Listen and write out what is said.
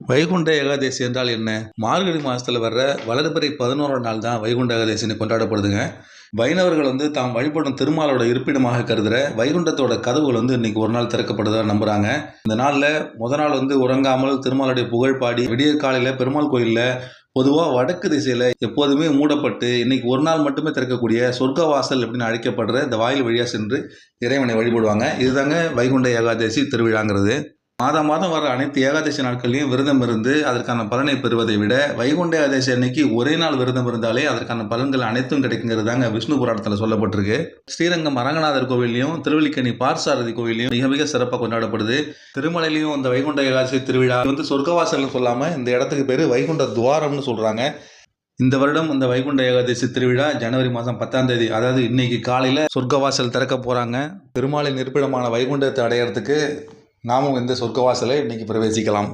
வைகுண்ட ஏகாதசி என்றால் என்ன? மார்கழி மாதத்தில் வர்ற வளர்பிறை 11ஆம் நாள் தான் வைகுண்ட ஏகாதசின்னு கொண்டாடப்படுதுங்க. வைணவர்கள் தாம் வழிபடும் திருமாலோட இருப்பிடமாக கருதுகிற வைகுண்டத்தோட கதவுகள் இன்னைக்கு ஒரு நாள் திறக்கப்படுதா நம்புகிறாங்க. இந்த நாளில் நாள் உறங்காமல் திருமாலுடைய புகழ் பாடி விடியற் காலையில் பெருமாள் கோயிலில் பொதுவாக வடக்கு திசையில் எப்போதுமே மூடப்பட்டு இன்னைக்கு ஒரு நாள் மட்டுமே திறக்கக்கூடிய சொர்க்க வாசல் அப்படின்னு அழைக்கப்படுற இந்த வாயில் வழியாக சென்று இறைவனை வழிபடுவாங்க. இதுதாங்க வைகுண்ட ஏகாதசி திருவிழாங்கிறது. மாதம் மாதம் வர அனைத்து ஏகாதசி நாட்கள்லையும் விரதம் இருந்து அதற்கான பலனை பெறுவதை விட வைகுண்ட ஏகாதசி அன்னைக்கு ஒரே நாள் விரதம் இருந்தாலே அதற்கான பலன்கள் அனைத்தும் கிடைக்குங்கிறது தாங்க விஷ்ணு புராணத்தில் சொல்லப்பட்டிருக்கு. ஸ்ரீரங்கம் அரங்கநாதர் கோவிலையும் திருவல்லிக்கேணி பார்த்தசாரதி கோவிலையும் மிக மிக சிறப்பாக கொண்டாடப்படுது. திருமலையிலையும் இந்த வைகுண்ட ஏகாதசி திருவிழா சொர்க்கவாசல்னு சொல்லாமல் இந்த இடத்துக்கு பேர் வைகுண்ட துவாரம்னு சொல்கிறாங்க. இந்த வருடம் இந்த வைகுண்ட ஏகாதசி திருவிழா ஜனவரி மாதம் 10ஆம் தேதி, அதாவது இன்னைக்கு காலையில் சொர்க்கவாசல் திறக்க போகிறாங்க. பெருமாளின் இருப்பிடமான வைகுண்டத்தை அடையிறதுக்கு நாமும் இந்த சொர்க்கவாசலை இன்னைக்கு பிரவேசிக்கலாம்.